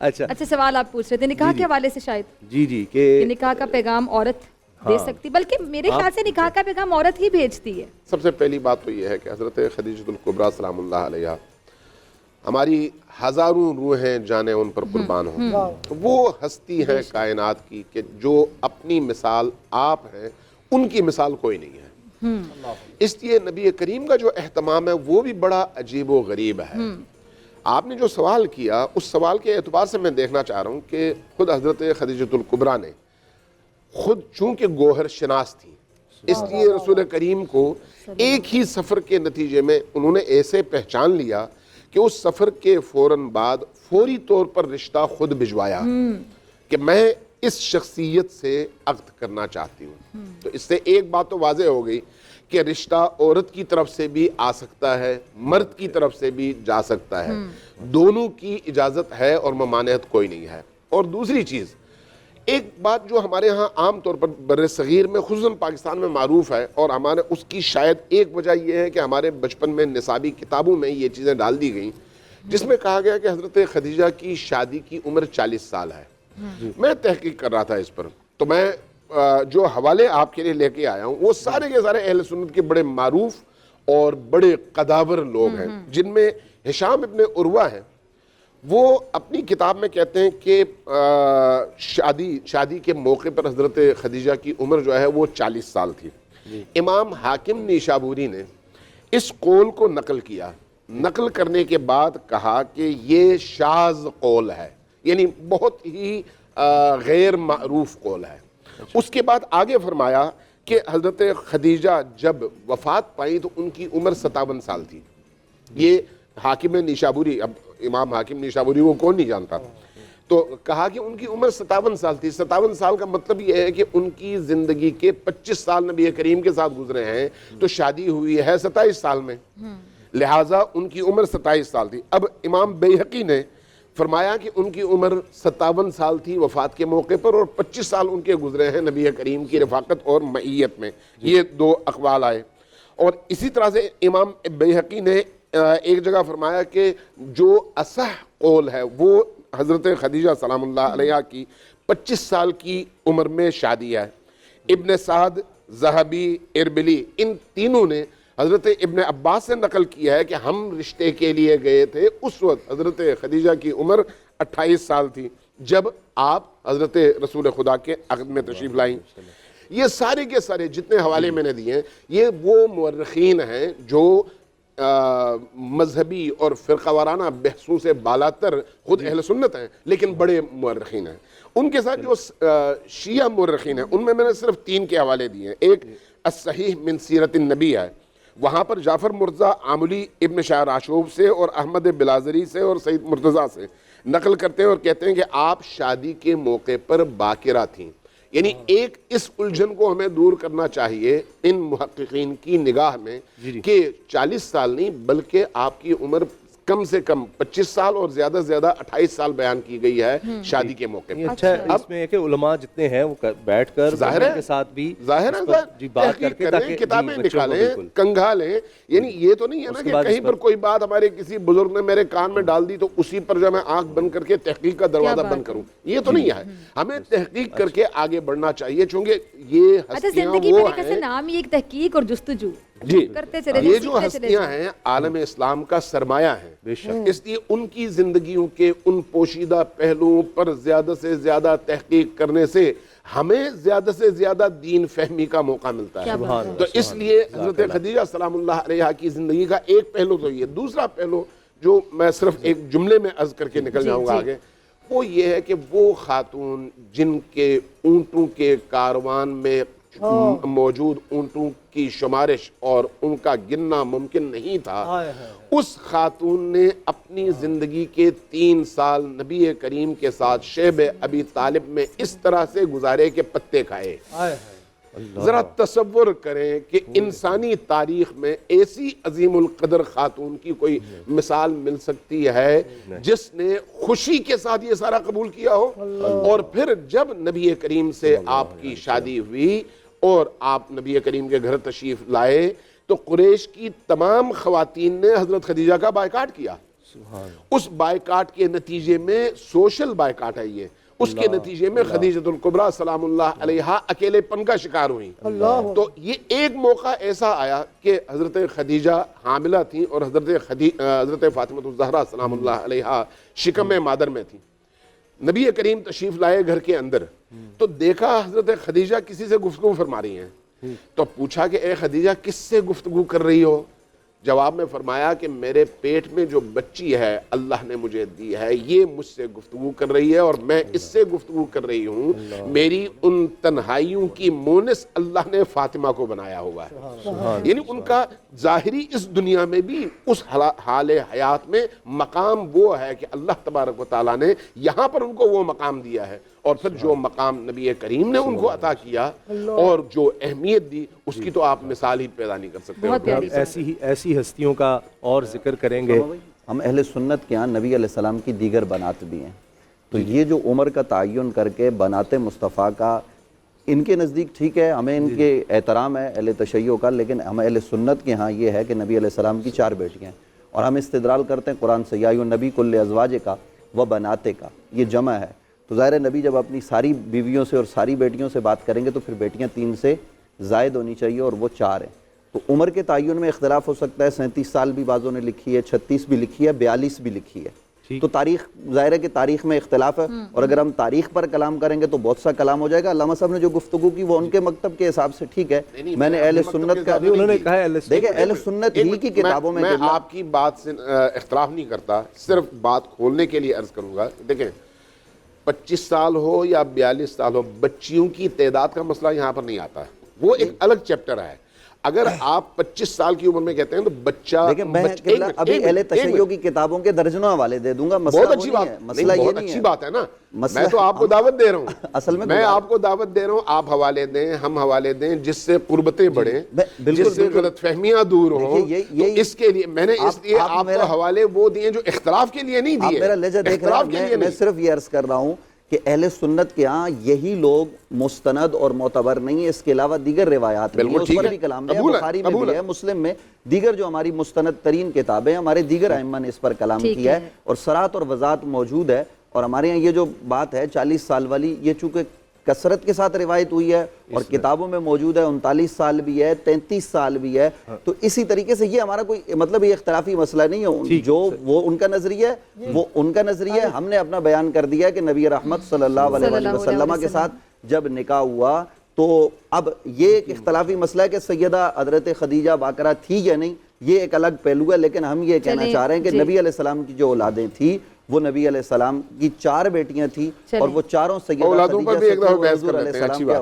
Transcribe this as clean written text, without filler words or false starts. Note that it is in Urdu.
اچھا سوال آپ پوچھ رہے تھے نکاح کے حوالے سے شاید جی کہ نکاح کا پیغام عورت دے سکتی، بلکہ میرے خیال سے نکاح کا پیغام عورت ہی بھیجتی ہے۔ سب سے پہلی بات تو یہ ہے کہ حضرت خدیجہ الکبریٰ سلام اللہ علیہا، ہماری ہزاروں روحیں جانیں ان پر قربان ہوں، وہ ہستی ہے کائنات کی کہ جو اپنی مثال آپ ہیں، ان کی مثال کوئی نہیں ہے۔ اس لیے نبی کریم کا جو اہتمام ہے وہ بھی بڑا عجیب و غریب ہے۔ آپ نے جو سوال کیا اس سوال کے اعتبار سے میں دیکھنا چاہ رہا ہوں کہ خود حضرت خدیجہ الکبریٰ نے خود چونکہ گوہر شناس تھی، اس لیے رسول کریم کو ایک ہی سفر کے نتیجے میں انہوں نے ایسے پہچان لیا کہ اس سفر کے فوراً بعد فوری طور پر رشتہ خود بھجوایا کہ میں اس شخصیت سے عقد کرنا چاہتی ہوں۔ تو اس سے ایک بات تو واضح ہو گئی کہ رشتہ عورت کی طرف سے بھی آ سکتا ہے، مرد کی طرف سے بھی جا سکتا ہے، دونوں کی اجازت ہے اور ممانعت کوئی نہیں ہے۔ اور دوسری چیز، ایک بات جو ہمارے ہاں عام طور پر بر صغیر میں خصوصاً پاکستان میں معروف ہے، اور ہمارے اس کی شاید ایک وجہ یہ ہے کہ ہمارے بچپن میں نصابی کتابوں میں یہ چیزیں ڈال دی گئیں، جس میں کہا گیا کہ حضرت خدیجہ کی شادی کی عمر 40 سال ہے۔ میں تحقیق کر رہا تھا اس پر، تو میں جو حوالے آپ کے لیے لے کے آیا ہوں وہ سارے کے سارے اہل سنت کے بڑے معروف اور بڑے قداور لوگ ہیں، جن میں ہشام ابن عروہ ہیں۔ وہ اپنی کتاب میں کہتے ہیں کہ شادی کے موقع پر حضرت خدیجہ کی عمر جو ہے وہ 40 سال تھی۔ امام حاکم نیشابوری نے اس قول کو نقل کیا، نقل کرنے کے بعد کہا کہ یہ شاذ قول ہے، یعنی بہت ہی غیر معروف قول ہے۔ اس کے بعد آگے فرمایا کہ حضرت خدیجہ جب وفات پائیں تو ان کی عمر 57 سال تھی۔ یہ حاکم نیشابوری، اب امام حاکم نیشابوری وہ کون نہیں جانتا، تو کہا کہ ان کی عمر 57 سال تھی۔ 57 سال کا مطلب یہ ہے کہ ان کی زندگی کے 25 سال نبی کریم کے ساتھ گزرے ہیں، تو شادی ہوئی ہے 27 سال میں، لہٰذا ان کی عمر 27 سال تھی۔ اب امام بیہقی نے فرمایا کہ ان کی عمر 57 سال تھی وفات کے موقع پر، اور 25 سال ان کے گزرے ہیں نبی کریم کی رفاقت اور معیت میں۔ یہ دو اقوال آئے۔ اور اسی طرح سے امام بیہقی نے ایک جگہ فرمایا کہ جو اصح قول ہے وہ حضرت خدیجہ سلام اللہ علیہ کی 25 سال کی عمر میں شادی ہے۔ ابن سعد، ذہبی، اربلی، ان تینوں نے حضرت ابن عباس سے نقل کیا ہے کہ ہم رشتے کے لیے گئے تھے، اس وقت حضرت خدیجہ کی عمر 28 سال تھی جب آپ حضرت رسول خدا کے عقد میں تشریف لائیں۔ یہ سارے کے سارے جتنے حوالے میں نے دیے ہیں یہ وہ مورخین ہیں جو مذہبی اور فرقہ وارانہ بحثوں سے بالاتر خود اہل سنت ہیں لیکن بڑے مورخین ہیں۔ ان کے ساتھ جو شیعہ مورخین ہیں ان میں نے صرف 3 کے حوالے دیے ہیں۔ ایک الصحیح من سیرت النبی ہے، وہاں پر جعفر مرزا عاملی ابن شاہ راشوب سے اور احمد بلازری سے اور سید مرتضیٰ سے نقل کرتے ہیں اور کہتے ہیں کہ آپ شادی کے موقع پر باکرہ تھیں۔ یعنی ایک اس الجھن کو ہمیں دور کرنا چاہیے ان محققین کی نگاہ میں کہ 40 سال نہیں بلکہ آپ کی عمر کم سے کم 25 سال اور زیادہ سے زیادہ 28 سال بیان کی گئی ہے شادی کے موقع پر۔ اچھا، اس میں ہے کہ علماء جتنے ہیں وہ بیٹھ کر کے ساتھ بھی ظاہر ہے بات کر کے کریں، کتابیں نکالیں، کنگھالیں۔ یعنی یہ تو نہیں ہے نا کہ کہیں پر کوئی بات ہمارے کسی بزرگ نے میرے کان میں ڈال دی تو اسی پر جو میں آنکھ بند کر کے تحقیق کا دروازہ بند کروں، یہ تو نہیں ہے۔ ہمیں تحقیق کر کے آگے بڑھنا چاہیے، چونکہ یہ ہستیاں وہ ہیں، نام ہی ایک تحقیق اور جستجو کرتے چلے، یہ جو ہستیاں ہیں عالم اسلام کا سرمایہ ہیں، اس لیے ان کی زندگیوں کے ان پوشیدہ پہلوؤں پر زیادہ سے زیادہ تحقیق کرنے سے ہمیں زیادہ سے زیادہ دین فہمی کا موقع ملتا ہے۔ تو اس لیے حضرت خدیجہ سلام اللہ علیہ کی زندگی کا ایک پہلو تو یہ، دوسرا پہلو جو میں صرف ایک جملے میں عرض کر کے نکل جاؤں گا آگے، وہ یہ ہے کہ وہ خاتون جن کے اونٹوں کے کاروان میں موجود اونٹوں کی شمارش اور ان کا گننا ممکن نہیں تھا، اس خاتون نے اپنی زندگی کے 3 سال نبی کریم کے ساتھ شیب ابی طالب میں اس طرح سے گزارے کہ پتے کھائے۔ ذرا تصور کریں کہ انسانی تاریخ میں ایسی عظیم القدر خاتون کی کوئی مثال مل سکتی ہے جس نے خوشی کے ساتھ یہ سارا قبول کیا ہو، اور پھر جب نبی کریم سے آپ کی شادی ہوئی اور آپ نبی کریم کے گھر تشریف لائے تو قریش کی تمام خواتین نے حضرت خدیجہ کا بائیکاٹ کیا۔ اس بائیکاٹ کے نتیجے میں سوشل بائیکاٹ ہے یہ، اس کے نتیجے میں خدیجۃ الکبریٰ سلام اللہ علیہا اکیلے پن کا شکار ہوئیں۔ تو یہ ایک موقع ایسا آیا کہ حضرت خدیجہ حاملہ تھیں اور حضرت فاطمہ الزہرا سلام اللہ علیہا شکم مادر میں تھیں۔ نبی کریم تشریف لائے گھر کے اندر تو دیکھا حضرت خدیجہ کسی سے گفتگو فرما رہی ہیں، تو پوچھا کہ اے خدیجہ کس سے گفتگو کر رہی ہو؟ جواب میں فرمایا کہ میرے پیٹ میں جو بچی ہے اللہ نے مجھے دی ہے، یہ مجھ سے گفتگو کر رہی ہے اور میں اس سے گفتگو کر رہی ہوں۔ میری ان تنہائیوں کی مونس اللہ نے فاطمہ کو بنایا ہوا ہے۔ یعنی ان کا ظاہری اس دنیا میں بھی اس حال حیات میں مقام وہ ہے کہ اللہ تبارک و تعالیٰ نے یہاں پر ان کو وہ مقام دیا ہے، اور پھر جو مقام نبی کریم نے ان کو عطا کیا اور جو اہمیت دی اس کی تو آپ مثال ہی پیدا نہیں کر سکتے۔ ایسی ہستیوں کا اور ذکر کریں گے۔ ہم اہل سنت کے ہاں نبی علیہ السلام کی دیگر بنات بھی ہیں، تو یہ جو عمر کا تعین کر کے بنات مصطفیٰ کا ان کے نزدیک ٹھیک ہے، ہمیں ان کے احترام ہے اہل تشیع کا، لیکن ہم اہل سنت کے ہاں یہ ہے کہ نبی علیہ السلام کی 4 بیٹیاں ہیں، اور ہم استدلال کرتے ہیں قرآن سے، یا ایھا النبی کل ازواج کا و بنات کا، یہ جمع ہے۔ تو ظاہر نبی جب اپنی ساری بیویوں سے اور ساری بیٹیوں سے بات کریں گے تو پھر بیٹیاں 3 سے زائد ہونی چاہیے، اور وہ 4 ہیں۔ تو عمر کے تعین میں اختلاف ہو سکتا ہے، 37 سال بھی بعضوں نے لکھی ہے، 36 بھی لکھی ہے، 42 بھی لکھی ہے۔ تو تاریخ ظاہر ہے کہ تاریخ میں اختلاف ہے، اور اگر ہم تاریخ پر کلام کریں گے تو بہت سا کلام ہو جائے گا۔ علامہ صاحب نے جو گفتگو کی وہ ان کے مکتب کے حساب سے ٹھیک ہے، میں نے اہل سنت کا انہوں نے کہا ہے دیکھیں اہل سنت ہی کی کتابوں میں آپ کی بات سے اختلاف نہیں کرتا، صرف بات کھولنے کے لیے عرض کروں گا۔ دیکھیں 25 سال ہو یا 42 سال ہو، بچیوں کی تعداد کا مسئلہ یہاں پر نہیں آتا ہے، وہ ایک الگ چیپٹر ہے۔ اگر آپ 25 سال کی عمر میں کہتے ہیں تو بچہ، دیکھیں میں ابھی اہل تشیع کی کتابوں کے درجنوں حوالے دے دوں گا، بہت اچھی بات ہے، بہت اچھی بات ہے نا، میں تو آپ کو دعوت دے رہا ہوں، اصل میں آپ کو دعوت دے رہا ہوں، آپ حوالے دیں، ہم حوالے دیں، جس سے قربتیں بڑھیں، جس سے غلط فہمیاں دور ہوں۔ تو اس کے لیے میں نے اس لیے آپ کو حوالے وہ دیے جو اختلاف کے لیے نہیں دیے، میرا لہجہ دیکھ رہا ہے، میں صرف یہ عرض کر رہا ہوں کہ اہل سنت کے ہاں یہی لوگ مستند اور معتبر نہیں ہے، اس کے علاوہ دیگر روایات بھی ہیں، اس پر بھی کلام ہے، بخاری میں بھی ہے، مسلم میں، دیگر جو ہماری مستند ترین کتابیں، ہمارے دیگر ائمہ نے اس پر کلام کیا ہے، اور صراحت اور وضاحت موجود ہے۔ اور ہمارے یہاں یہ جو بات ہے 40 سال والی، یہ چونکہ کثرت کے ساتھ روایت ہوئی ہے اور کتابوں میں موجود ہے، 39 سال بھی ہے، 33 سال بھی ہے، تو اسی طریقے سے یہ ہمارا کوئی مطلب یہ اختلافی مسئلہ نہیں ہے، جو وہ ان کا نظریہ ہے وہ ان کا نظریہ ہے، ہم نے اپنا بیان کر دیا کہ نبی رحمت صلی اللہ علیہ وسلم کے ساتھ جب نکاح ہوا تو اب یہ ایک اختلافی مسئلہ ہے کہ سیدہ حضرت خدیجہ باقرہ تھی یا نہیں، یہ ایک الگ پہلو ہے، لیکن ہم یہ کہنا چاہ رہے ہیں کہ نبی علیہ السلام کی جو اولادیں تھیں وہ نبی علیہ السلام کی 4 بیٹیاں تھیں، اور وہ چاروں سیدہ خدیجہ سے حضور علیہ السلام کے